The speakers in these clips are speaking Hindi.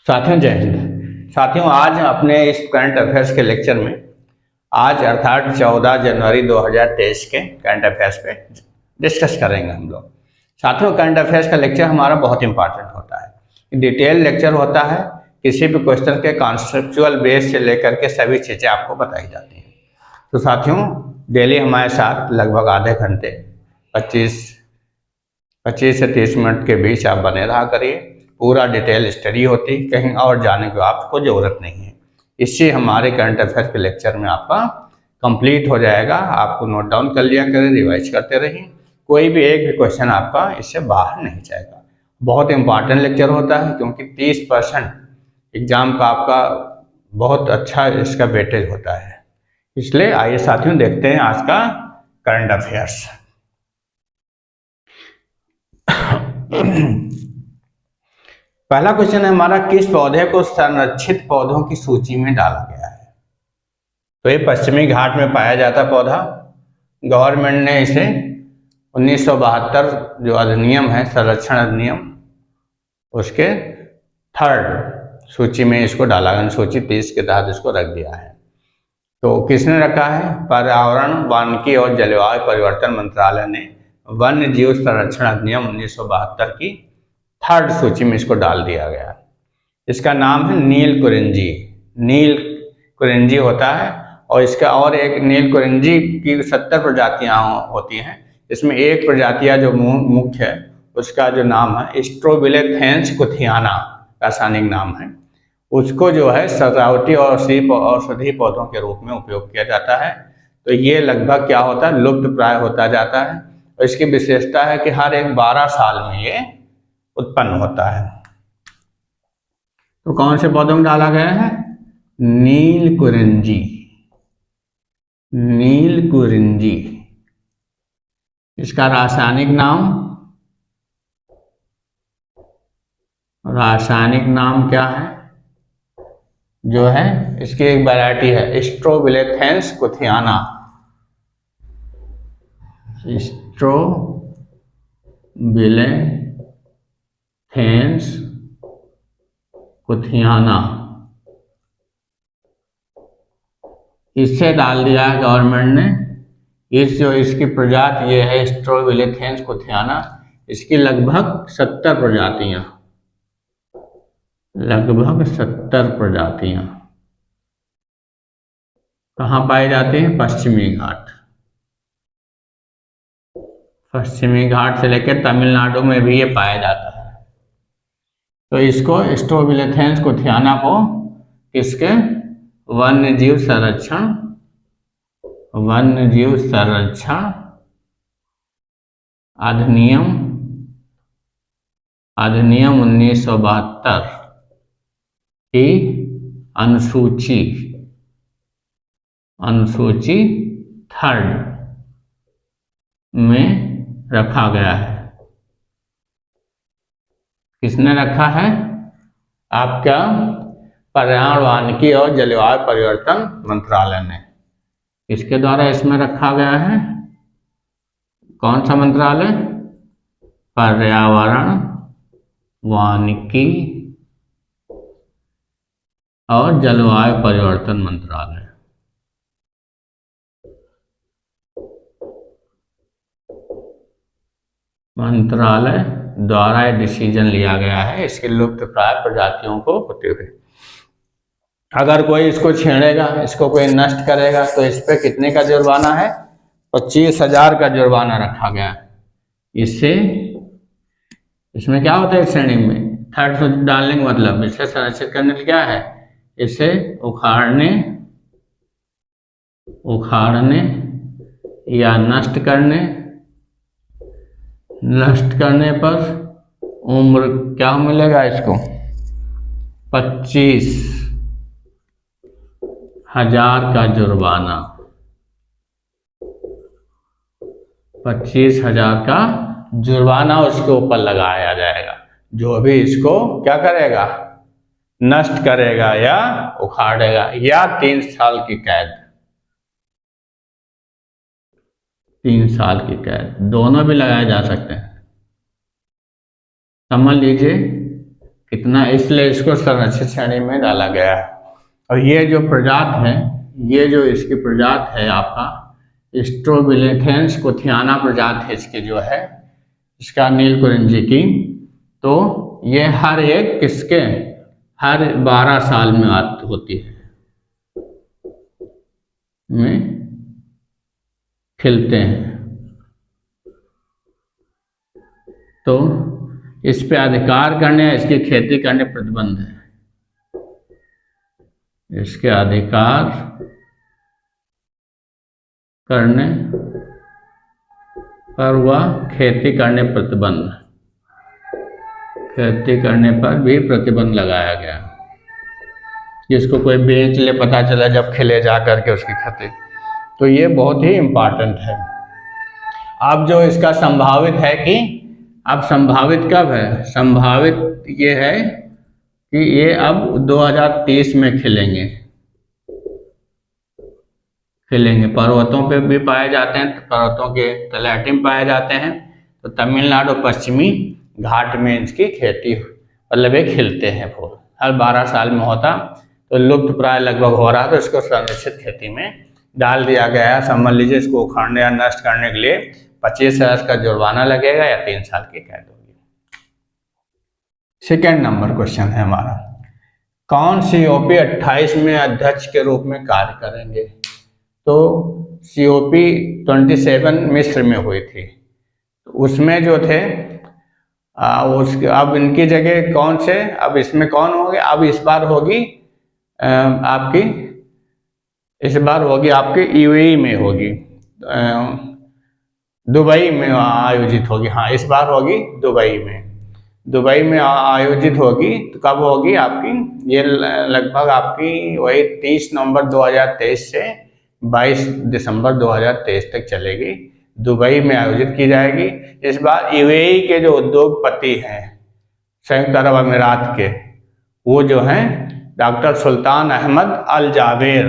साथियों जय हिंद। साथियों आज अपने इस करंट अफेयर्स के लेक्चर में आज अर्थात 14 जनवरी 2023 के करंट अफेयर्स पे डिस्कस करेंगे हम लोग। साथियों करंट अफेयर्स का लेक्चर हमारा बहुत इंपॉर्टेंट होता है, डिटेल लेक्चर होता है। किसी भी क्वेश्चन के कॉन्सेप्चुअल बेस से लेकर के सभी चीज़ें आपको बताई जाती हैं। तो साथियों डेली हमारे साथ लगभग आधे घंटे 25 से 30 मिनट के बीच आप बने रहा करिए। पूरा डिटेल स्टडी होती, कहीं और जाने की आपको ज़रूरत नहीं है। इससे हमारे करंट अफेयर के लेक्चर में आपका कंप्लीट हो जाएगा। आपको नोट डाउन कर लिया करें, रिवाइज करते रहिए, कोई भी एक भी क्वेश्चन आपका इससे बाहर नहीं जाएगा। बहुत इंपॉर्टेंट लेक्चर होता है क्योंकि 30% एग्जाम का आपका बहुत अच्छा इसका वेटेज होता है। इसलिए आइए साथियों देखते हैं आज का करंट अफेयर्स। पहला क्वेश्चन है हमारा, किस पौधे को संरक्षित पौधों की सूची में डाला गया है? तो ये पश्चिमी घाट में पाया जाता पौधा। गवर्नमेंट ने इसे 1972 जो अधिनियम है, संरक्षण अधिनियम, उसके 3rd सूची में इसको डाला गया। सूची 30 के तहत इसको रख दिया है। तो किसने रखा है? पर्यावरण, वानिकी और जलवायु परिवर्तन मंत्रालय ने वन्य जीव संरक्षण अधिनियम 1972 की 3rd सूची में इसको डाल दिया गया। इसका नाम है नील कुरिंजी। नील कुरिंजी होता है और इसका और एक नील कुरिंजी की 70 प्रजातियां होती हैं। इसमें एक प्रजातियां जो मुख्य है उसका जो नाम है स्ट्रोबिलेथेंस कुथियाना, रासायनिक नाम है। उसको जो है सजावटी और औषधि पौधों के रूप में उपयोग किया जाता है। तो ये लगभग क्या होता है, लुप्त प्राय होता जाता है। और इसकी विशेषता है कि हर एक 12 साल में ये उत्पन्न होता है। तो कौन से पौधों में डाला गया है? नील कुरिंजी। नील कुरिंजी इसका रासायनिक नाम क्या है? जो है इसकी एक वैरायटी है स्ट्रोबिलेथेंस कुथियाना। स्ट्रोबिलेथेंस कुथियाना, इससे डाल दिया है गवर्नमेंट ने। इसकी प्रजाति ये है स्ट्रोबिलेथेंस कुथियाना। इसकी लगभग 70 प्रजातियां कहाँ पाई जाती हैं? पश्चिमी घाट से लेकर तमिलनाडु में भी ये पाया जाता है। तो इसको स्ट्रोबिलेथेंस कुथियाना को किसके वन्य जीव संरक्षण अधिनियम 1972 की अनुसूची 3rd में रखा गया है। किसने रखा है? आपका पर्यावरण, वानिकी और जलवायु परिवर्तन मंत्रालय ने। इसके द्वारा इसमें रखा गया है। कौन सा मंत्रालय? पर्यावरण, वानिकी और जलवायु परिवर्तन मंत्रालय। द्वारा ये डिसीजन लिया गया है इसके लुप्त प्राय प्रजातियों को होते हुए। अगर कोई इसको छेड़ेगा, इसको कोई नष्ट करेगा तो इस पे कितने का जुर्माना है? 25,000 का जुर्माना रखा गया है। इसमें क्या होता है? इस श्रेणी में 3rd सूची डालने का मतलब इसे संरक्षित करने के लिए क्या है? इसे उखाड़ने या नष्ट करने पर उम्र क्या मिलेगा इसको? 25,000 का जुर्माना। 25,000 का जुर्माना उसके ऊपर लगाया जाएगा जो भी इसको क्या करेगा? नष्ट करेगा या उखाड़ेगा, या 3 साल की कैद। 3 साल की कैद दोनों भी लगाए जा सकते हैं। समझ लीजिए कितना, इसलिए इसको संरक्षित श्रेणी में डाला गया है। और ये जो प्रजात है, ये जो इसकी प्रजात है आपका स्ट्रोबिलेथेंस कोथियाना प्रजात है इसकी जो है, इसका नीलकुरिंजी की, तो ये हर एक किसके, हर 12 साल में होती है, में खिलते हैं। तो इस पे अधिकार करने, इसकी खेती करने प्रतिबंध है। इसके अधिकार करने पर वह खेती करने प्रतिबंध, खेती करने पर भी प्रतिबंध लगाया गया। जिसको कोई बेच ले, पता चला जब खिले जा करके उसकी खेती, तो ये बहुत ही इम्पॉर्टेंट है। अब जो इसका संभावित है कि, अब संभावित कब है, संभावित ये है कि ये अब 2030 में खिलेंगे। पर्वतों पे भी पाए जाते हैं, पर्वतों के तलहटी में पाए जाते हैं। तो तमिलनाडु पश्चिमी घाट में इसकी खेती, मतलब ये खिलते हैं फूल, हर 12 साल में होता। तो लुप्त प्राय लगभग हो रहा, तो इसको संरक्षित खेती में डाल दिया गया है। समझ लीजिए, इसको उखाड़ने या नष्ट करने के लिए 25,000 का जुर्माना लगेगा या 3 साल की कैद होगी। सेकेंड नंबर क्वेश्चन है हमारा, कौन COP 28 में अध्यक्ष के रूप में कार्य करेंगे? तो COP 27 मिस्र में हुई थी, तो उसमें जो थे अब इनकी जगह कौन से, अब इसमें कौन होंगे? अब इस बार होगी आपकी, इस बार होगी आपकी UAE में होगी, दुबई में आयोजित होगी। हाँ, इस बार होगी दुबई में आयोजित होगी। तो कब होगी आपकी? ये लगभग आपकी वही 30 नवंबर 2023 से 22 दिसंबर 2023 तक चलेगी। दुबई में आयोजित की जाएगी। इस बार UAE के जो उद्योगपति हैं संयुक्त अरब अमीरात के, वो जो हैं डॉक्टर सुल्तान अहमद अल जावेर,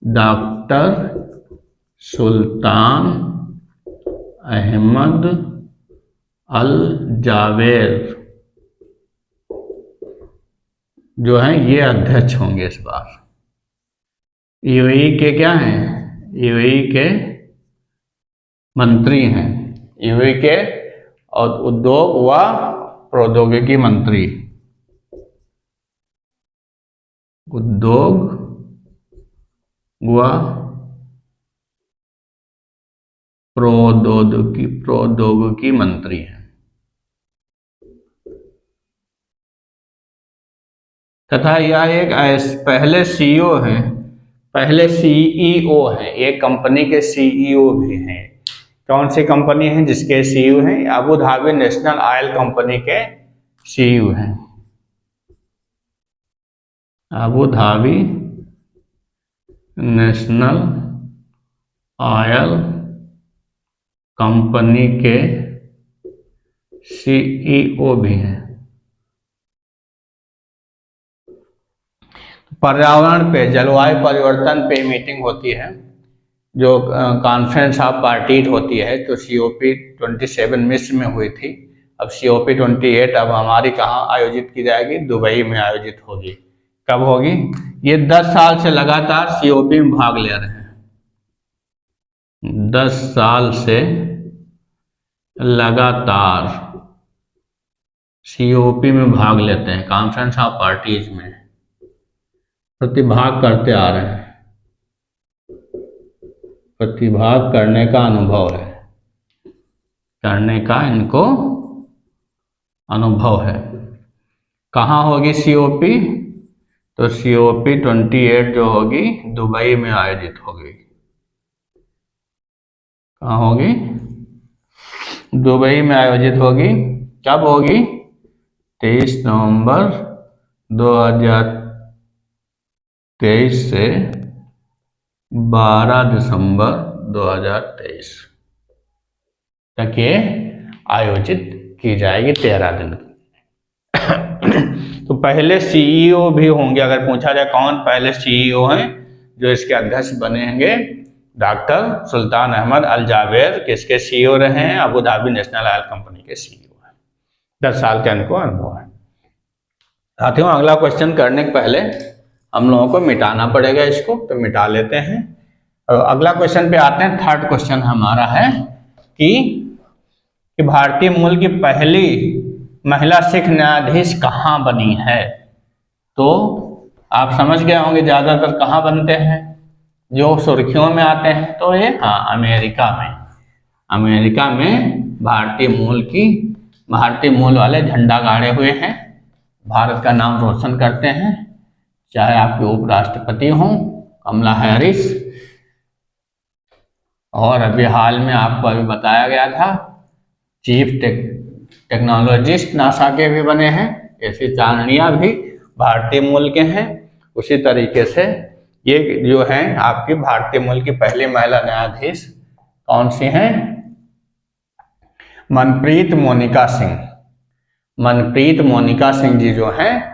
डॉक्टर सुल्तान अहमद अल जावेर जो हैं ये अध्यक्ष होंगे इस बार। UAE के क्या हैं? UAE के मंत्री हैं, UAE के और उद्योग व प्रौद्योगिकी मंत्री, उद्योग व प्रौद्योगिकी मंत्री हैं। तथा यह एक पहले CEO हैं, पहले CEO हैं, एक कंपनी के CEO भी हैं। कौन सी कंपनी है जिसके CEO हैं? Abu Dhabi national oil company के CEO हैं। Abu Dhabi national oil company के CEO भी हैं। पर्यावरण पे, जलवायु परिवर्तन पे मीटिंग होती है, जो कॉन्फ्रेंस ऑफ पार्टीज होती है। तो COP 27 मिस्र में हुई थी। अब COP 28 अब हमारी कहाँ आयोजित की जाएगी? दुबई में आयोजित होगी। कब होगी? ये 10 साल से लगातार COP में भाग ले रहे हैं, 10 साल से लगातार COP में भाग लेते हैं, कॉन्फ्रेंस ऑफ पार्टीज में प्रतिभाग करते आ रहे हैं। प्रतिभाग करने का अनुभव है, करने का इनको अनुभव है। कहाँ होगी COP? तो COP 28 जो होगी दुबई में आयोजित होगी। कहाँ होगी? दुबई में आयोजित होगी। कब होगी? 23 नवंबर 2023 से 12 दिसंबर 2023 तक ये आयोजित की जाएगी, 13 दिन। तो पहले CEO भी होंगे, अगर पूछा जाए कौन पहले CEO हैं जो इसके अध्यक्ष बनेंगे? डॉक्टर सुल्तान अहमद अल जावेर, किसके CEO रहे हैं? Abu Dhabi national oil company के CEO हैं। 10 साल का इनको अनुभव है। साथियों अगला क्वेश्चन करने के पहले हम लोगों को मिटाना पड़ेगा इसको, तो मिटा लेते हैं। और अगला क्वेश्चन पे आते हैं। थर्ड क्वेश्चन हमारा है कि भारतीय मूल की पहली महिला सिख न्यायाधीश कहाँ बनी है। तो आप समझ गए होंगे ज़्यादातर कहाँ बनते हैं, जो सुर्खियों में आते हैं। तो ये अमेरिका में भारतीय मूल वाले झंडा गाड़े हुए हैं, भारत का नाम रोशन करते हैं, चाहे आपके उपराष्ट्रपति हों कमला हैरिस, और अभी हाल में आपको अभी बताया गया था चीफ टेक्नोलॉजिस्ट नासा के भी बने हैं, ऐसी चारणिया भी भारतीय मूल के हैं। उसी तरीके से ये जो हैं आपकी भारतीय मूल की पहली महिला न्यायाधीश कौन सी हैं, मनप्रीत मोनिका सिंह जी जो हैं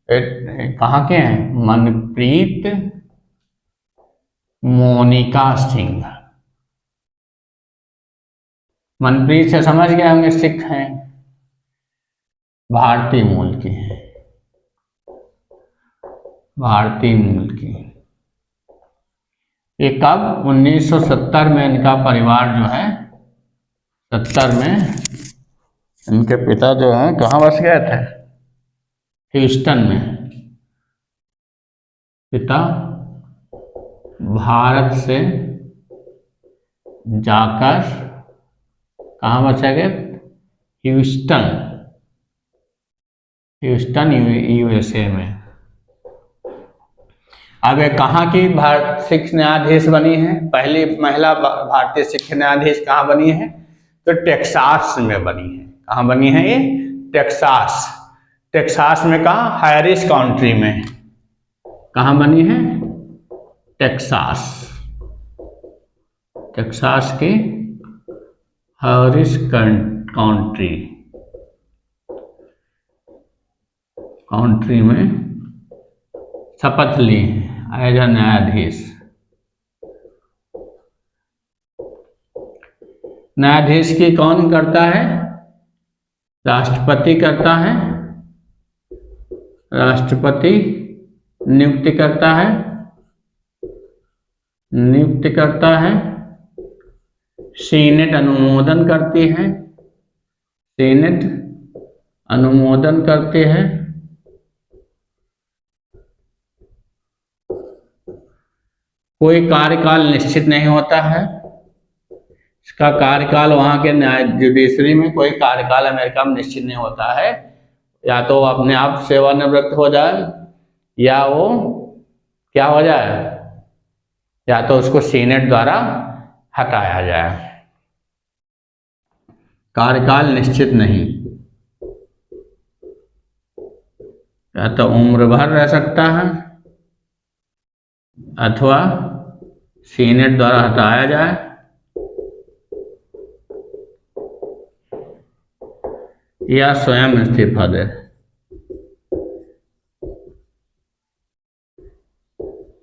कहाँ के हैं, मनप्रीत मोनिका सिंह। मनप्रीत से समझ गए होंगे सिख हैं, भारतीय मूल की हैं, भारतीय मूल की। ये कब 1970 में इनका परिवार जो है 70 में इनके पिता जो हैं कहाँ बस गए थे, ह्यूस्टन में। पिता भारत से जाकर कहाँ बचे गए, ह्यूस्टन यूएसए में। अब ये कहाँ की सिख न्यायाधीश बनी है, पहली महिला भारतीय सिख न्यायाधीश कहाँ बनी है, तो टेक्सास में बनी है। कहाँ बनी है ये, टेक्सास में। कहाँ, हैरिस काउंटी में। कहाँ बनी है, टेक्सास के हैरिस काउंटी में शपथ ली एज अ न्यायाधीश। न्यायाधीश की कौन करता है, राष्ट्रपति करता है, राष्ट्रपति नियुक्ति करता है, सीनेट अनुमोदन करती है, कोई कार्यकाल निश्चित नहीं होता है। इसका कार्यकाल वहाँ के न्याय जुडिशरी में कोई कार्यकाल अमेरिका में निश्चित नहीं होता है, या तो अपने आप सेवानिवृत्त हो जाए या वो क्या हो जाए, या तो उसको सीनेट द्वारा हटाया जाए। कार्यकाल निश्चित नहीं, या तो उम्र भर रह सकता है अथवा सीनेट द्वारा हटाया जाए, या स्वयं इस्तीफा दे।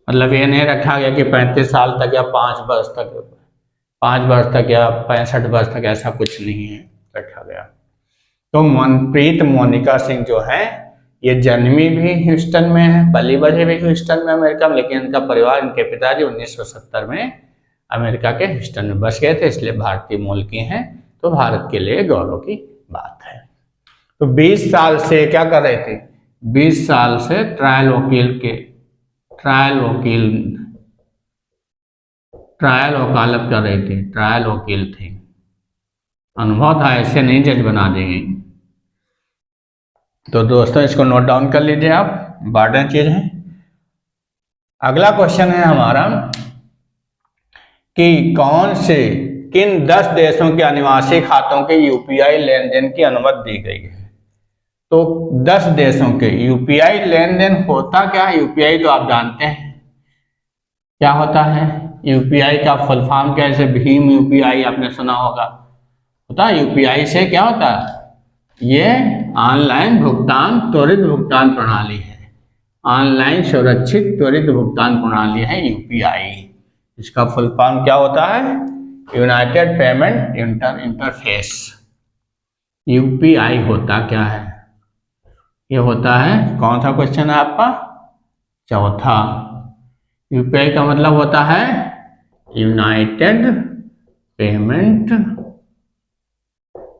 मतलब ये नहीं रखा गया कि 35 साल तक या 5 वर्ष तक या 65 वर्ष तक, ऐसा कुछ नहीं है रखा गया। तो मनप्रीत मोनिका सिंह जो है ये जन्मी भी ह्यूस्टन में है, पली बढ़ी भी ह्यूस्टन में अमेरिका में, लेकिन इनका परिवार, इनके पिताजी 1970 में अमेरिका के ह्यूस्टन में बस गए थे, इसलिए भारतीय मूल की हैं। तो भारत के लिए गौरव की बात है। तो 20 साल से क्या कर रहे थे, 20 साल से ट्रायल वकालत कर रही थी, ट्रायल वकील थी। अनुभव था, ऐसे नहीं जज बना देंगे। तो दोस्तों इसको नोट डाउन कर लीजिए आप, इंपॉर्टेंट चीज है। अगला क्वेश्चन है हमारा कि किन 10 देशों के अनिवासी खातों के यूपीआई लेन देन की अनुमति दी गई है। तो 10 देशों के यूपीआई लेन देन होता क्या है, यूपीआई तो आप जानते हैं क्या होता है। यूपीआई का फुल फॉर्म क्या है, जैसे भीम यूपीआई आपने सुना होगा, होता है। यूपीआई से क्या होता है, ये ऑनलाइन भुगतान त्वरित भुगतान प्रणाली है, ऑनलाइन सुरक्षित त्वरित भुगतान प्रणाली है यूपीआई। इसका फुल फॉर्म क्या होता है, यूनाइटेड पेमेंट इंटरफेस। यूपीआई होता क्या है, ये होता है, कौन सा क्वेश्चन है आपका? चौथा। यूपीआई का मतलब होता है यूनाइटेड पेमेंट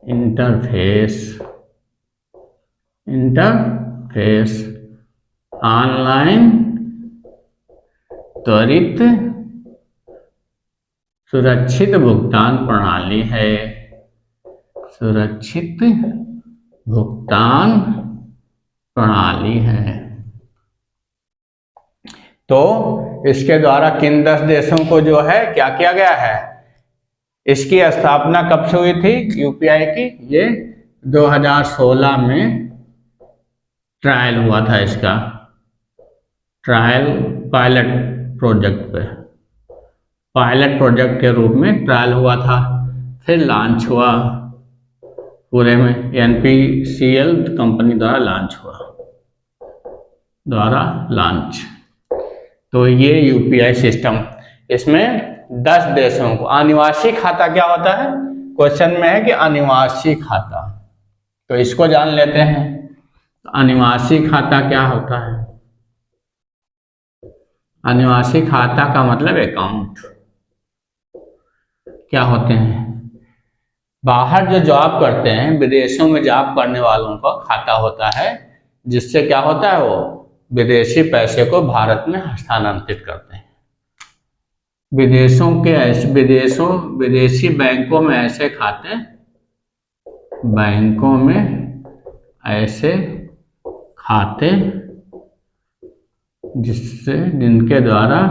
इंटरफेस। ऑनलाइन त्वरित सुरक्षित भुगतान प्रणाली है। सुरक्षित भुगतान प्रणाली है। तो इसके द्वारा किन 10 देशों को जो है क्या किया गया है? इसकी स्थापना कब से हुई थी यूपीआई की? ये 2016 में ट्रायल हुआ था इसका, ट्रायल पायलट प्रोजेक्ट पे, पायलट प्रोजेक्ट के रूप में ट्रायल हुआ था, फिर लॉन्च हुआ पूरे में, NPCL कंपनी द्वारा लॉन्च। तो ये यूपीआई सिस्टम, इसमें 10 देशों को। अनिवासी खाता क्या होता है? क्वेश्चन में है कि अनिवासी खाता, तो इसको जान लेते हैं। अनिवासी खाता क्या होता है? अनिवासी खाता का मतलब अकाउंट क्या होते हैं? बाहर जो जॉब करते हैं, विदेशों में जॉब करने वालों का खाता होता है, जिससे क्या होता है, वो विदेशी पैसे को भारत में हस्तांतरित करते हैं। विदेशी बैंकों में ऐसे खाते, जिनके द्वारा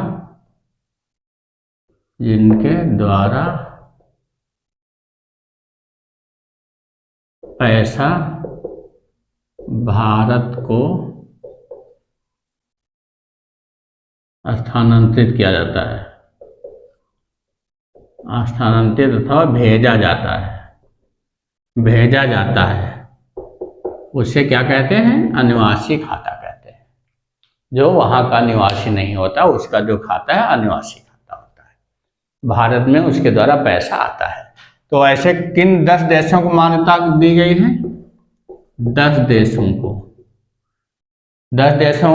पैसा भारत को स्थानांतरित किया जाता है, स्थानांतरित अथवा भेजा जाता है। उसे क्या कहते हैं? अनिवासी खाता कहते हैं। जो वहाँ का निवासी नहीं होता, उसका जो खाता है अनिवासी खाता होता है। भारत में उसके द्वारा पैसा आता है। तो ऐसे किन 10 देशों को मान्यता दी गई है? 10 देशों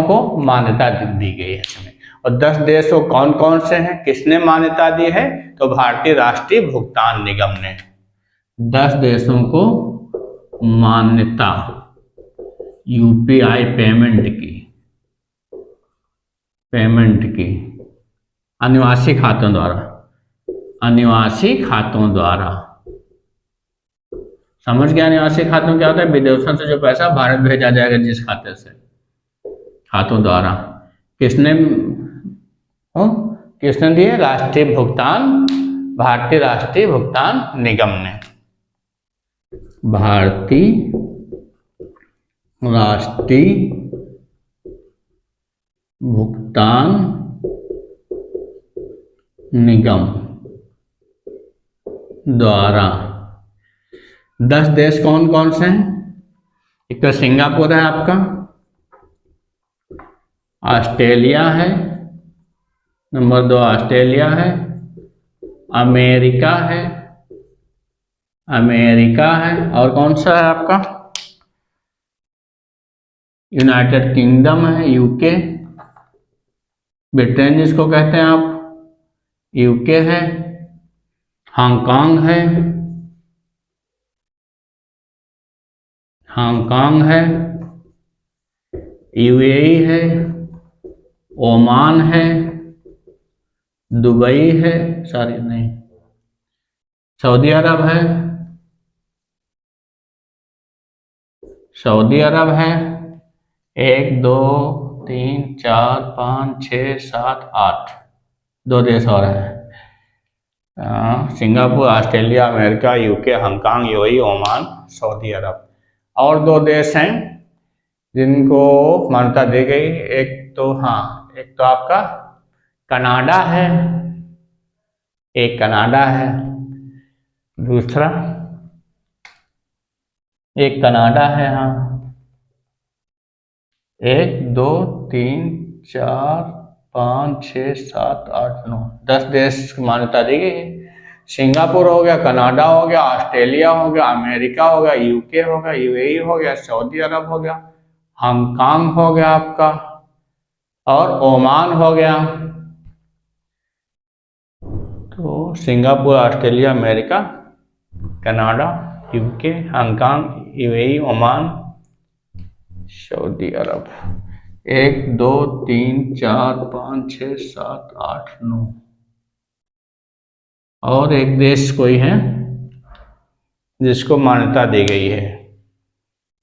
को मान्यता दी गई है इसमें। और 10 देश वो कौन कौन से हैं, किसने मान्यता दी है? तो भारतीय राष्ट्रीय भुगतान निगम ने 10 देशों को मान्यता यूपीआई पेमेंट की अनिवासी खातों द्वारा। समझ गया? अनिवासी खातों क्या होता है? विदेशों से जो पैसा भारत भेजा जाएगा, जिस खाते से, खातों द्वारा। किसने दिए? भारतीय राष्ट्रीय भुगतान निगम ने। भारतीय राष्ट्रीय भुगतान निगम द्वारा। 10 देश कौन कौन से हैं? एक तो सिंगापुर है आपका, ऑस्ट्रेलिया है, नंबर 2 ऑस्ट्रेलिया है, अमेरिका है, और कौन सा है आपका? यूनाइटेड किंगडम है, यूके, ब्रिटेन जिसको कहते हैं आप, यूके है, हांगकांग है, यूएई है, ओमान है, दुबई है, सऊदी अरब है, 1 2 3 4 5 6 7 8 2 देश और हैं। Singapore, Australia, America, UK, Hong Kong, UAE, Oman, Saudi Arab. और 2 देश हैं जिनको मान्यता दी गई। एक तो आपका कनाडा है, दूसरा एक कनाडा है। 1 2 3 4 5 6 7 8 9 10 देश की मान्यता दी गई है। सिंगापुर हो गया, कनाडा हो गया, ऑस्ट्रेलिया हो गया, अमेरिका हो गया, यूके हो गया, यूएई हो गया, सऊदी अरब हो गया, हांगकांग हो गया आपका, और ओमान हो गया। तो Singapore, Australia, America, Canada, UK, Hong Kong, UAE, Oman, Saudi Arab. 1 2 3 4 5 6 7 8 9, और एक देश कोई है जिसको मान्यता दी गई है।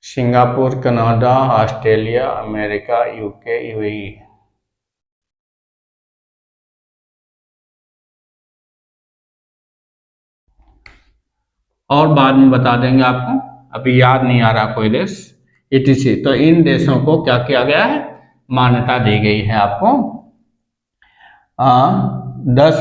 Singapore, Canada, Australia, America, UK, UAE. और बाद में बता देंगे आपको, अभी याद नहीं आ रहा कोई देश, etc। तो इन देशों को क्या किया गया है, मान्यता दी गई है आपको 10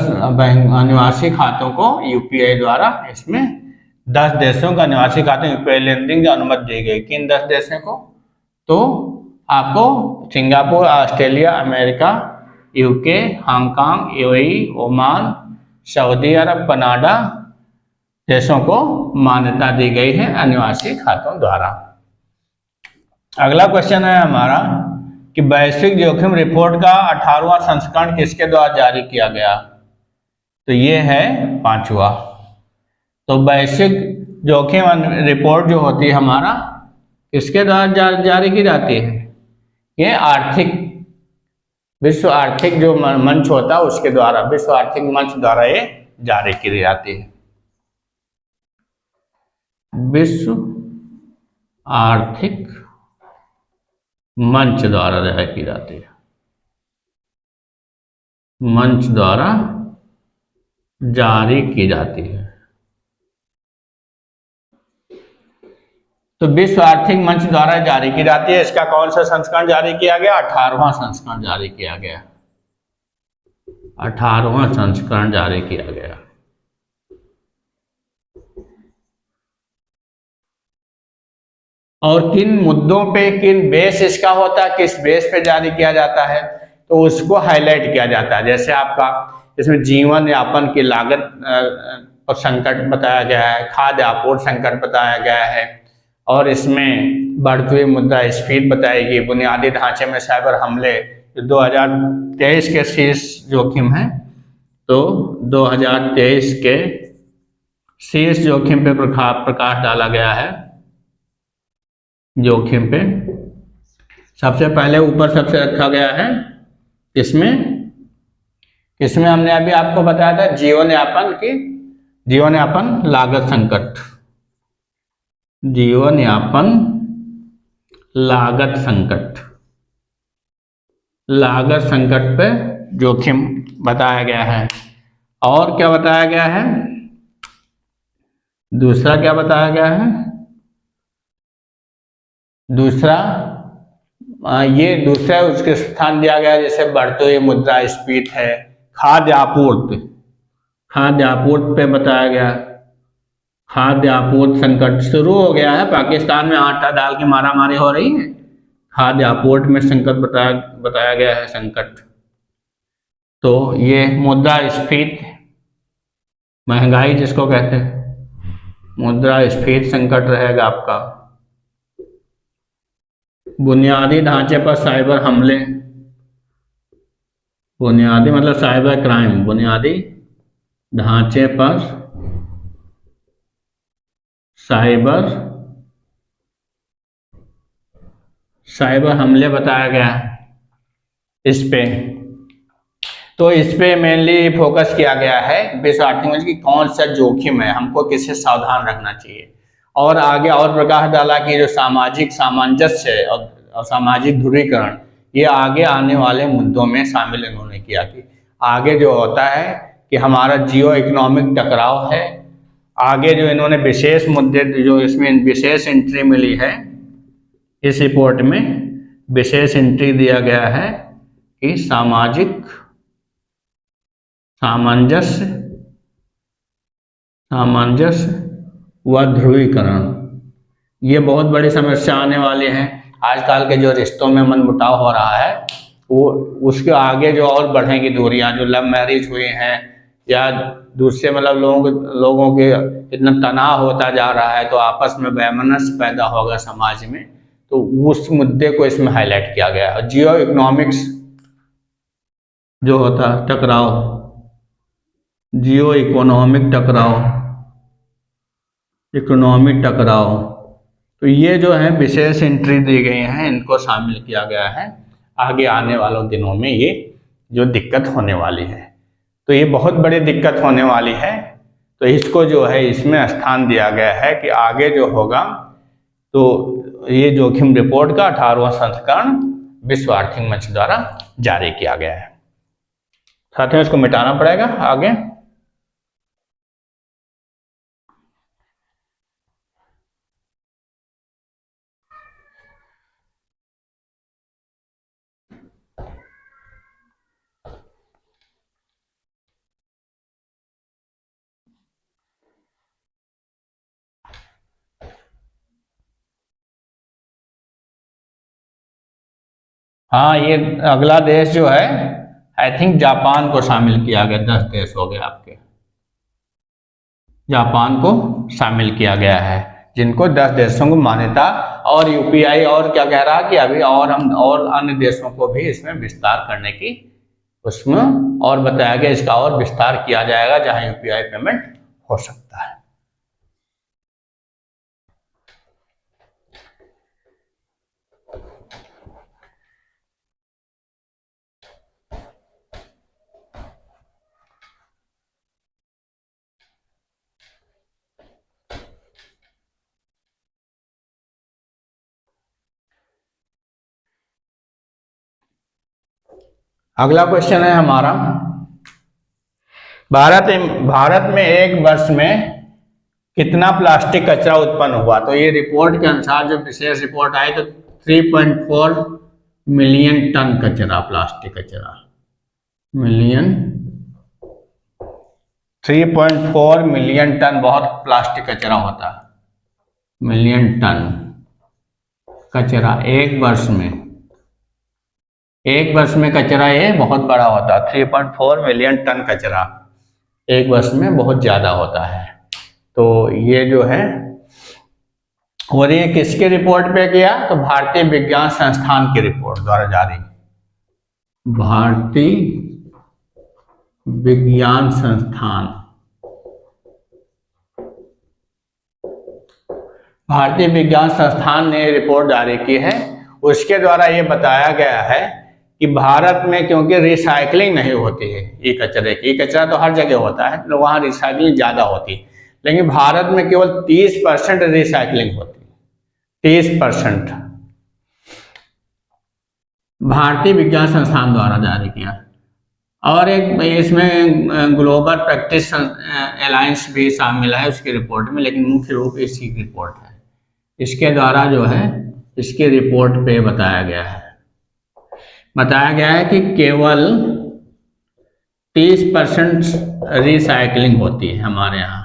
निवासी खातों को यूपीआई द्वारा, इसमें 10 देशों का निवासी खाते यूपीआई लेन देन की अनुमति दी गई। किन 10 देशों को? तो आपको Singapore, Australia, America, UK, Hong Kong, UAE, Oman, Saudi Arab, Canada देशों को मान्यता दी गई है अनिवासी खातों द्वारा। अगला क्वेश्चन है हमारा कि वैश्विक जोखिम रिपोर्ट का 18वां संस्करण किसके द्वारा जारी किया गया? तो ये है 5वां। तो वैश्विक जोखिम रिपोर्ट जो होती है हमारा किसके द्वारा जारी की जाती है? ये आर्थिक, विश्व आर्थिक जो मंच होता है उसके द्वारा, विश्व आर्थिक मंच द्वारा ये जारी की जाती है। विश्व आर्थिक मंच द्वारा जारी की जाती है, मंच द्वारा जारी की जाती है। तो विश्व आर्थिक मंच द्वारा जारी की जाती है। इसका कौन सा संस्करण जारी किया गया? 18वां संस्करण जारी किया गया, 18वां संस्करण जारी किया गया। और किन मुद्दों पे, किन बेस इसका होता है, किस बेस पे जारी किया जाता है, तो उसको हाईलाइट किया जाता है। जैसे आपका इसमें जीवन यापन की लागत और संकट बताया गया है, खाद्य आपूर्ति संकट बताया गया है, और इसमें बढ़ती हुई मुद्रास्फीति बताएगी, बुनियादी ढांचे में साइबर हमले 2023 के शीर्ष जोखिम है। तो 2023 के शीर्ष जोखिम पे प्रकाश डाला गया है। जोखिम पे सबसे पहले ऊपर सबसे रखा गया है, इसमें हमने अभी आपको बताया था जीवन यापन लागत संकट, जीवन यापन लागत संकट पे जोखिम बताया गया है। और क्या बताया गया है? दूसरा क्या बताया गया है? दूसरा उसके स्थान दिया गया, जैसे बढ़ते हुए मुद्रास्फीति है, खाद्य आपूर्ति पे बताया गया। खाद्य आपूर्ति संकट शुरू हो गया है, पाकिस्तान में आटा दाल की मारामारी हो रही है, खाद्य आपूर्ति में संकट बताया गया है संकट। तो ये मुद्रास्फीति, महंगाई जिसको कहते हैं, मुद्रास्फीति संकट रहेगा आपका। बुनियादी ढांचे पर साइबर हमले, बुनियादी मतलब साइबर क्राइम, बुनियादी ढांचे पर साइबर हमले बताया गया इस पे। तो इस पे मेनली फोकस किया गया है विश्व आर्थिक मंच की कौन सा जोखिम है, हमको किससे सावधान रखना चाहिए। और आगे और प्रकाश डाला कि जो सामाजिक सामंजस्य और सामाजिक ध्रुवीकरण, ये आगे आने वाले मुद्दों में शामिल इन्होंने किया कि आगे जो होता है कि हमारा जियो इकोनॉमिक टकराव है। आगे जो इन्होंने विशेष मुद्दे, जो इसमें विशेष एंट्री मिली है, इस रिपोर्ट में विशेष एंट्री दिया गया है कि सामाजिक सामंजस्य व ध्रुवीकरण, ये बहुत बड़ी समस्या आने वाली है। आजकल के जो रिश्तों में मनमुटाव हो रहा है, वो उसके आगे जो और बढ़ेंगी दूरियां, जो लव मैरिज हुए हैं या दूसरे मतलब लोगों के इतना तनाव होता जा रहा है, तो आपस में वैमनस्य पैदा होगा समाज में। तो उस मुद्दे को इसमें हाईलाइट किया गया है। जियो इकोनॉमिक्स जो होता है टकराव, जियो इकोनॉमिक टकराव, इकोनॉमिक टकराव, तो ये जो है विशेष एंट्री दी गई हैं, इनको शामिल किया गया है। आगे आने वालों दिनों में ये जो दिक्कत होने वाली है, तो ये बहुत बड़ी दिक्कत होने वाली है, तो इसको जो है इसमें स्थान दिया गया है कि आगे जो होगा तो ये जोखिम रिपोर्ट का 18वां संस्करण विश्व आर्थिक मंच द्वारा जारी किया गया है। साथियों इसको मिटाना पड़ेगा आगे। हाँ, ये अगला देश जो है आई थिंक जापान को शामिल किया गया। 10 देश हो गए आपके, जापान को शामिल किया गया है, जिनको 10 देशों को मान्यता, और यूपीआई और क्या कह रहा है कि अभी और हम और अन्य देशों को भी इसमें विस्तार करने की उसमें और बताया गया, इसका और विस्तार किया जाएगा जहां यूपीआई पेमेंट हो सकता है। अगला क्वेश्चन है हमारा, भारत में एक वर्ष में कितना प्लास्टिक कचरा उत्पन्न हुआ? तो ये रिपोर्ट के अनुसार जो विशेष रिपोर्ट आई तो 3.4 मिलियन टन कचरा, प्लास्टिक कचरा, 3.4 मिलियन टन, बहुत प्लास्टिक कचरा होता है, मिलियन टन कचरा एक वर्ष में। एक वर्ष में कचरा ये बहुत बड़ा होता है, 3.4 मिलियन टन कचरा एक वर्ष में बहुत ज्यादा होता है। तो ये जो है, और ये किसके रिपोर्ट पे किया? तो भारतीय विज्ञान संस्थान की रिपोर्ट द्वारा जारी, भारतीय विज्ञान संस्थान, भारतीय विज्ञान संस्थान ने रिपोर्ट जारी की है। उसके द्वारा ये बताया गया है कि भारत में क्योंकि रिसाइकलिंग नहीं होती है ये कचरे की, कचरा तो हर जगह होता है तो वहाँ रिसाइकलिंग ज़्यादा होती है, लेकिन भारत में केवल 30% रिसाइकलिंग होती है, 30%। भारतीय विज्ञान संस्थान द्वारा जारी किया। और एक इसमें ग्लोबल प्रैक्टिस अलायंस भी शामिल है उसकी रिपोर्ट में, लेकिन मुख्य रूप इसी की रिपोर्ट है। इसके द्वारा जो है इसकी रिपोर्ट पे बताया गया है कि केवल 30% रिसाइकलिंग होती है हमारे यहाँ,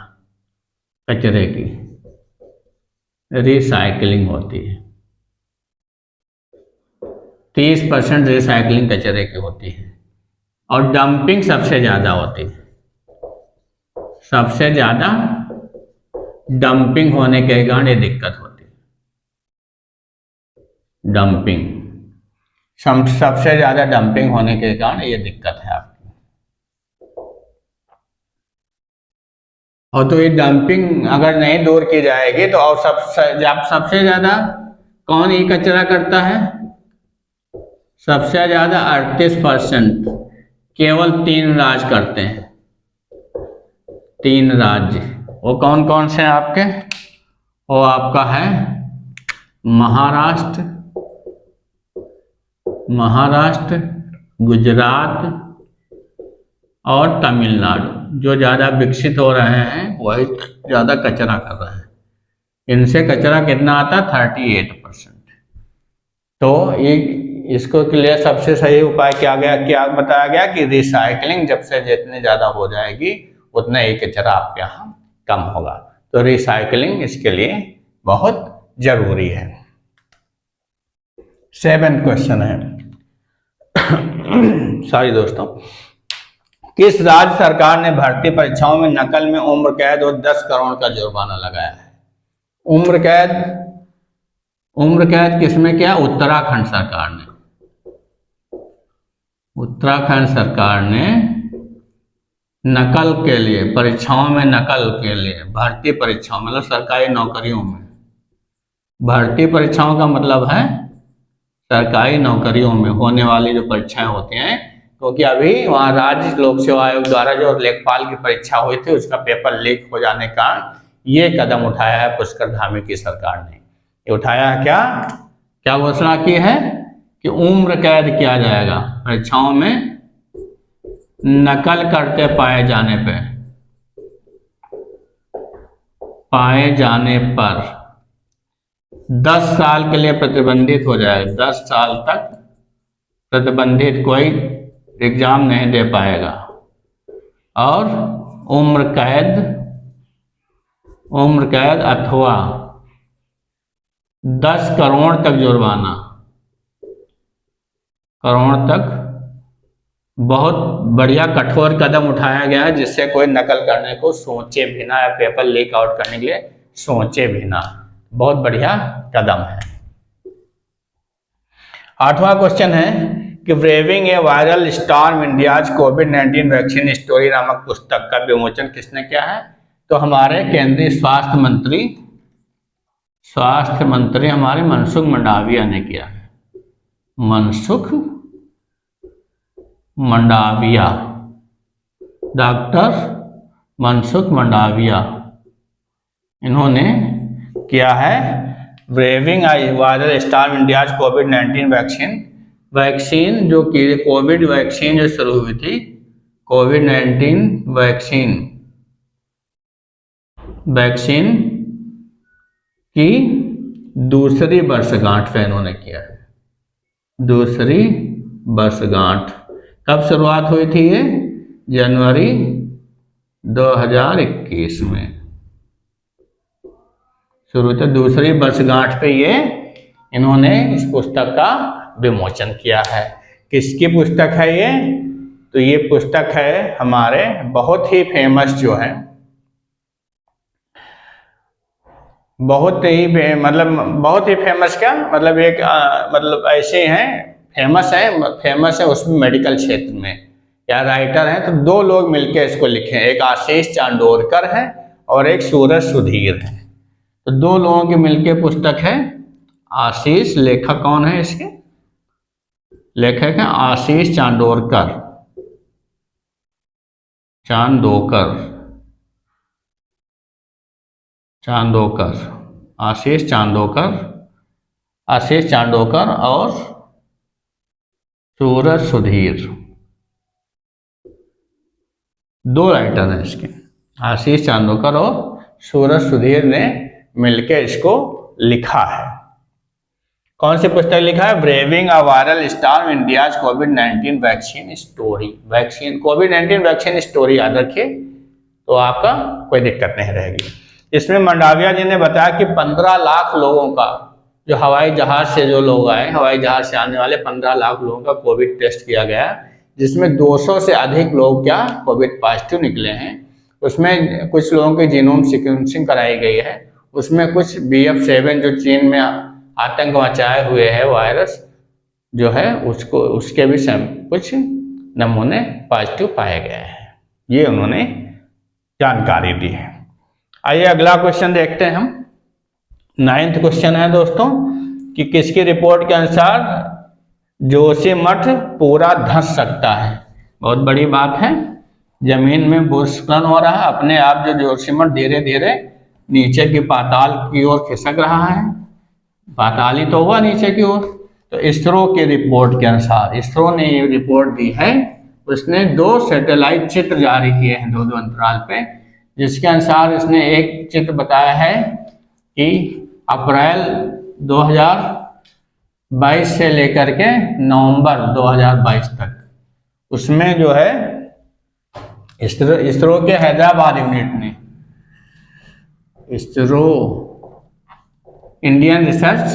कचरे की रिसाइकलिंग होती है, 30% रिसाइकलिंग कचरे की होती है, और डंपिंग सबसे ज़्यादा होती है। सबसे ज़्यादा डंपिंग होने के कारण ये दिक्कत होती है, डंपिंग, सबसे ज़्यादा डंपिंग होने के कारण ये दिक्कत है आपकी। और तो ये डंपिंग अगर नहीं दूर की जाएगी तो और सबसे ज़्यादा कौन ये कचरा करता है? सबसे ज़्यादा 38% केवल 3 राज्य करते हैं, 3 राज्य। वो कौन कौन से हैं आपके? वो आपका है महाराष्ट्र, गुजरात और तमिलनाडु, जो ज़्यादा विकसित हो रहे हैं वही ज़्यादा कचरा कर रहे हैं। इनसे कचरा कितना आता है? 38%। तो ये इसको के लिए सबसे सही उपाय क्या बताया गया कि रिसाइकलिंग जब से जितने ज़्यादा हो जाएगी उतना ही कचरा आपके यहाँ कम होगा। तो रिसाइकलिंग इसके लिए बहुत जरूरी है। 7th क्वेश्चन है सॉरी दोस्तों, किस राज्य सरकार ने भर्ती परीक्षाओं में नकल में उम्र कैद और 10 करोड़ का जुर्माना लगाया है? उम्र कैद उम्र कैद किसमें किया? उत्तराखंड सरकार ने। उत्तराखंड सरकार ने नकल के लिए, परीक्षाओं में नकल के लिए, भर्ती परीक्षाओं मतलब सरकारी नौकरियों में, भर्ती परीक्षाओं का मतलब है सरकारी नौकरियों में होने वाली जो परीक्षाएं होती हैं, क्योंकि अभी वहाँ राज्य लोक सेवा आयोग द्वारा जो लेखपाल की परीक्षा हुई थी उसका पेपर लीक हो जाने का ये कदम उठाया है पुष्कर धामी की सरकार ने। ये उठाया है क्या घोषणा की है कि उम्र कैद किया जाएगा परीक्षाओं में नकल करते पाए जाने पर 10 साल के लिए प्रतिबंधित हो जाए। 10 साल तक प्रतिबंधित, कोई एग्जाम नहीं दे पाएगा। और उम्र कैद अथवा 10 करोड़ तक जुर्माना, करोड़ तक, बहुत बढ़िया कठोर कदम उठाया गया है जिससे कोई नकल करने को सोचे भी ना या पेपर लीक आउट करने के लिए सोचे भी ना। बहुत बढ़िया कदम है। 8वां क्वेश्चन है कि ब्रेविंग ए वायरल स्टॉर्म इंडियाज कोविड-19 वैक्सीन स्टोरी नामक पुस्तक का विमोचन किसने किया है? तो हमारे केंद्रीय स्वास्थ्य मंत्री हमारे मनसुख मंडाविया ने किया है। मनसुख मंडाविया, डॉक्टर मनसुख मंडाविया, इन्होंने किया है ब्रेविंग वायरल स्टॉर्म इंडियाज कोविड-19 वैक्सीन जो कि कोविड वैक्सीन जो शुरू हुई थी, कोविड-19 वैक्सीन की दूसरी वर्षगांठ पे इन्होंने किया है। दूसरी वर्षगांठ कब शुरुआत हुई थी? ये जनवरी 2021 में शुरू था। दूसरी वर्षगांठ पे ये इन्होंने इस पुस्तक का विमोचन किया है। किसकी पुस्तक है ये? तो ये पुस्तक है हमारे बहुत ही फेमस जो है, बहुत ही फेमस क्या मतलब एक मतलब ऐसे हैं फेमस है उसमें मेडिकल क्षेत्र में या राइटर हैं। तो 2 लोग मिलकर इसको लिखे हैं, एक आशीष चांदोरकर है और एक सूरज सुधीर है। तो 2 लोगों की मिलकर पुस्तक है। आशीष, लेखक कौन है इसके? लेखक है आशीष चांदोरकर, आशीष चांदोकर और सूरज सुधीर, 2 राइटर हैं इसके। आशीष चांदोकर और सूरज सुधीर ने मिलकर इसको लिखा है। कौन सी पुस्तक लिखा है? Braving a viral storm India's covid vaccine story. Covid vaccine story याद रखिए तो आपका कोई दिक्कत नहीं रहेगी। इसमें मंडाविया जी ने बताया कि 15 लाख लोगों का जो हवाई जहाज से जो लोग आए, हवाई जहाज से आने वाले 15 लाख लोगों का कोविड टेस्ट किया गया, जिसमें 200 से अधिक लोग क्या कोविड पॉजिटिव निकले हैं। उसमें कुछ लोगों की जीनोम सीक्वेंसिंग कराई गई है। उसमें कुछ BF7 जो चीन में आतंक मचाए हुए है वायरस जो है उसके भी कुछ नमूने पॉजिटिव पाए गए हैं। ये उन्होंने जानकारी दी है। आइए अगला क्वेश्चन देखते हैं हम। 9th क्वेश्चन है दोस्तों कि किसकी रिपोर्ट के अनुसार जोशीमठ पूरा धंस सकता है? बहुत बड़ी बात है, जमीन में भूस्खलन हो रहा है, अपने आप जो जोशीमठ धीरे धीरे नीचे की पाताल की ओर खिसक रहा है। पाताल ही तो हुआ नीचे की ओर। तो इसरो के रिपोर्ट के अनुसार, इसरो ने ये रिपोर्ट दी है, उसने 2 सैटेलाइट चित्र जारी किए हैं 2-2 अंतराल पे, जिसके अनुसार इसने एक चित्र बताया है कि अप्रैल 2022 से लेकर के नवंबर 2022 तक उसमें जो है इसरो के हैदराबाद यूनिट ने, इसरो इंडियन रिसर्च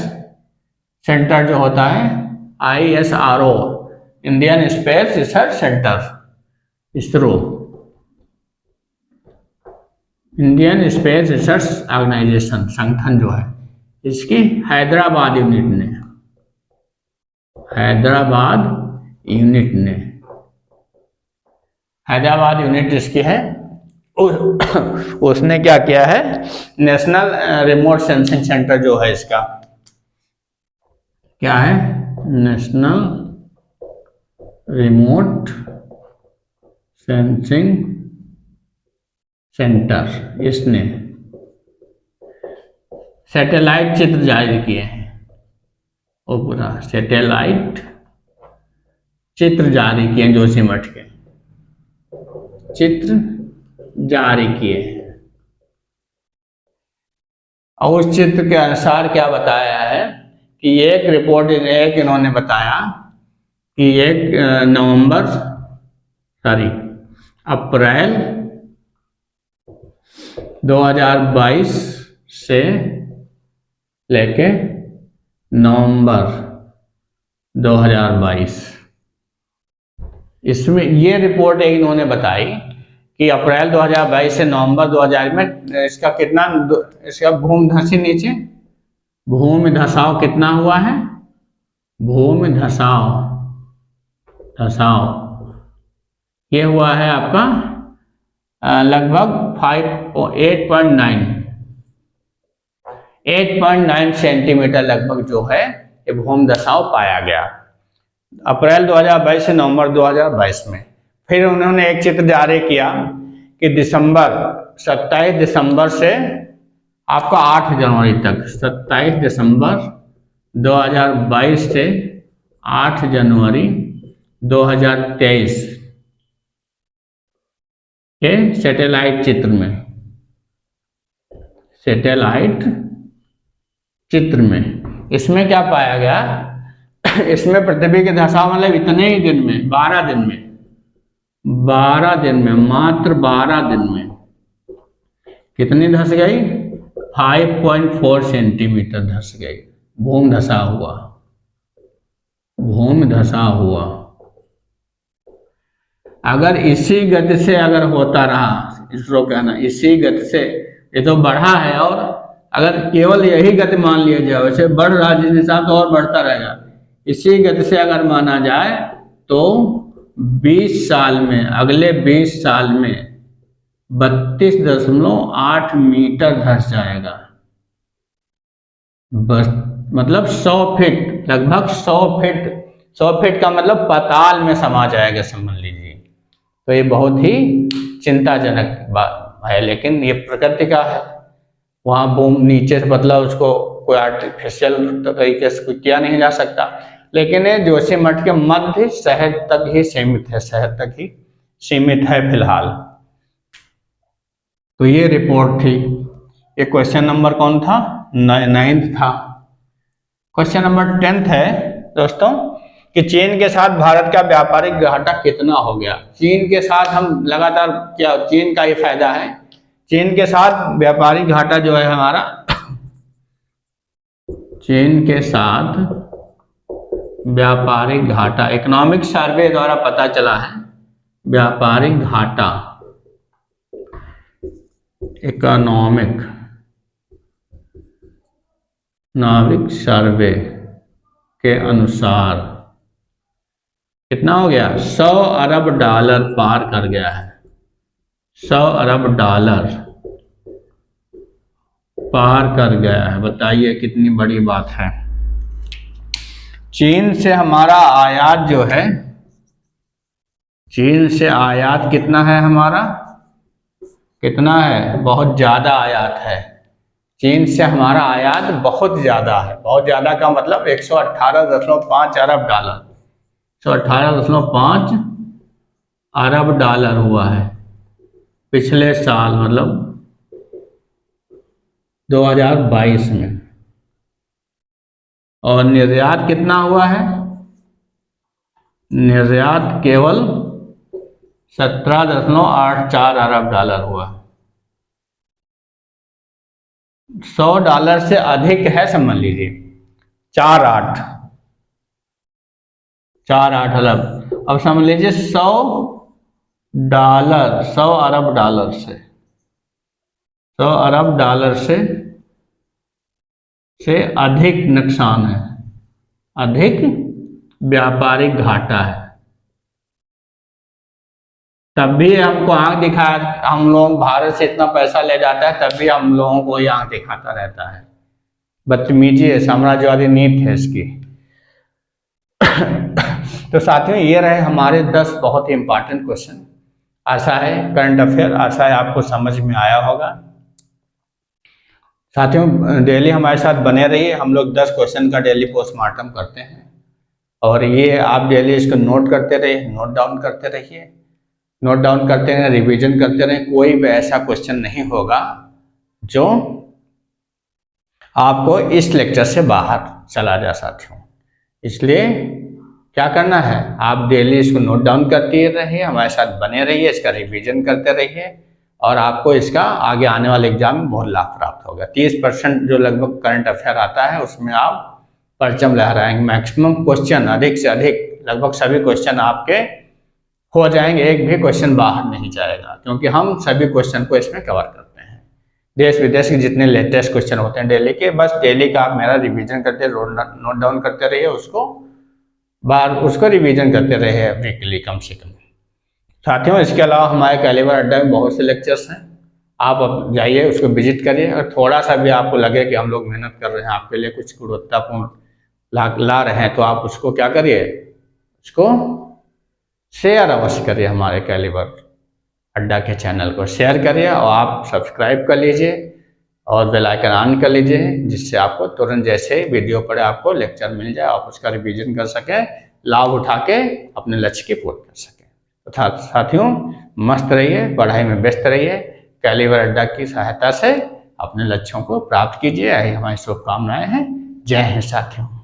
सेंटर जो होता है ISRO, Indian space research centre, ISRO Indian space research organisation संगठन जो है, इसकी हैदराबाद यूनिट ने, हैदराबाद यूनिट ने, हैदराबाद यूनिट इसकी है। उसने क्या किया है, नेशनल रिमोट सेंसिंग सेंटर जो है इसका क्या है, नेशनल रिमोट सेंसिंग सेंटर, इसने सैटेलाइट चित्र जारी किए हैं, वो पूरा सैटेलाइट चित्र जारी किए, जोशीमठ के चित्र जारी किए हैं। और उस चित्र के अनुसार क्या बताया है कि एक रिपोर्ट इन्होंने बताया कि अप्रैल 2022 से लेके नवंबर 2022, इसमें ये रिपोर्ट इन्होंने बताई कि अप्रैल 2022 से नवंबर 2000 में इसका कितना, इसका भूमि धसी नीचे, भूमि धसाव कितना हुआ है, भूमि धसाव ये हुआ है आपका लगभग 8.9 सेंटीमीटर लगभग जो है ये भूमि धसाव पाया गया अप्रैल 2022 से नवंबर 2022 में। फिर उन्होंने एक चित्र जारी किया कि 27 दिसंबर से आपका 8 जनवरी तक, 27 दिसंबर 2022 से 8 जनवरी 2023 के सैटेलाइट चित्र में, सैटेलाइट चित्र में इसमें क्या पाया गया, इसमें पृथ्वी के धसाव मतलब इतने ही दिन में, 12 दिन में, मात्र 12 दिन में कितनी धस गई, 5.4 सेंटीमीटर धस गई, भूमि धसा हुआ, भूमि धसा हुआ। अगर इसी गति से अगर होता रहा, इसरो कहना इसी गति से, ये तो बढ़ा है, और अगर केवल यही गति मान लिया जाए, वैसे बढ़ रहा जिस हिसाब से और बढ़ता रहेगा, इसी गति से अगर माना जाए तो 20 साल में, अगले 20 साल में 32.8 मीटर धस जाएगा, बस मतलब 100 फीट, लगभग 100 फीट का मतलब पाताल में समा जाएगा, समझ लीजिए। तो ये बहुत ही चिंताजनक बात है, लेकिन ये प्रकृति का है, वहाँ बूम नीचे से मतलब उसको कोई आर्टिफिशियल तरीके से कुछ किया नहीं जा सकता, लेकिन ये जोशीमठ के मध्य शहर तक ही सीमित है, शहर तक ही सीमित है फिलहाल। तो ये रिपोर्ट थी। ये क्वेश्चन नंबर कौन था, 9th था। क्वेश्चन नंबर 10th है दोस्तों कि चीन के साथ भारत का व्यापारिक घाटा कितना हो गया। चीन के साथ हम लगातार, क्या चीन का ये फायदा है, चीन के साथ व्यापारिक घाटा जो है हमारा, चीन के साथ व्यापारिक घाटा इकोनॉमिक सर्वे द्वारा पता चला है, व्यापारिक घाटा इकोनॉमिक सर्वे के अनुसार कितना हो गया, 100 अरब डॉलर पार कर गया है, 100 अरब डॉलर पार कर गया है। बताइए कितनी बड़ी बात है। चीन से हमारा आयात जो है, चीन से आयात कितना है हमारा, कितना है, बहुत ज़्यादा आयात है। चीन से हमारा आयात बहुत ज़्यादा है, बहुत ज़्यादा का मतलब 118.5 अरब डॉलर, 118.5 अरब डॉलर हुआ है पिछले साल, मतलब 2022 में। और निर्यात कितना हुआ है, निर्यात केवल 17.84 अरब डॉलर हुआ। 100 डॉलर से अधिक है, समझ लीजिए 4.8 अरब। अब समझ लीजिए 100 अरब डॉलर से, 100 अरब डॉलर से से अधिक नुकसान है, अधिक व्यापारिक घाटा है। तब भी हमको आंख दिखाया, हम लोग भारत से इतना पैसा ले जाता है तब भी हम लोगों को ये आंख दिखाता रहता है। बदतमीजी है, साम्राज्यवादी नीति है इसकी। तो साथियों ये रहे हमारे 10 बहुत ही इंपॉर्टेंट क्वेश्चन। आशा है करंट अफेयर, आशा है आपको समझ में आया होगा। साथियों डेली हमारे साथ बने रहिए, हम लोग 10 क्वेश्चन का डेली पोस्टमार्टम करते हैं और ये आप डेली इसको नोट करते रहिए, नोट डाउन करते रहिए, नोट डाउन करते रहें, रिवीजन करते रहें। कोई भी ऐसा क्वेश्चन नहीं होगा जो आपको इस लेक्चर से बाहर चला जा साथियों। इसलिए क्या करना है, आप डेली इसको नोट डाउन करते रहिए, हमारे साथ बने रहिए, इसका रिवीजन करते रहिए और आपको इसका आगे आने वाले एग्जाम में बहुत लाभ प्राप्त होगा। 30% जो लगभग करंट अफेयर आता है उसमें आप परचम लहराएंगे। मैक्सिमम क्वेश्चन, अधिक से अधिक लगभग सभी क्वेश्चन आपके हो जाएंगे, एक भी क्वेश्चन बाहर नहीं जाएगा, क्योंकि हम सभी क्वेश्चन को इसमें कवर करते हैं। देश विदेश के जितने लेटेस्ट क्वेश्चन होते हैं डेली के, बस डेली का आप मेरा रिवीजन करते, नोट डाउन करते रहिए, उसको रिवीजन करते रहिए वीकली कम से कम। साथियों इसके अलावा हमारे कैलिबर अड्डा में बहुत से लेक्चर्स हैं, आप अब जाइए उसको विजिट करिए। और थोड़ा सा भी आपको लगे कि हम लोग मेहनत कर रहे हैं, आपके लिए कुछ गुणवत्तापूर्ण ला रहे हैं, तो आप उसको क्या करिए, उसको शेयर अवश्य करिए। हमारे कैलिबर अड्डा के चैनल को शेयर करिए और आप सब्सक्राइब कर लीजिए और बेल आइकन ऑन कर लीजिए, जिससे आपको तुरंत जैसे वीडियो पड़े आपको लेक्चर मिल जाए, आप उसका रिवीजन कर सकें, लाभ उठा के अपने लक्ष्य की पूर्ति कर सकें। तो साथियों मस्त रहिए, पढ़ाई में व्यस्त रहिए, कैलिबर अड्डा की सहायता से अपने लक्ष्यों को प्राप्त कीजिए। यही हमारी शुभकामनाएं हैं। जय हिंद साथियों।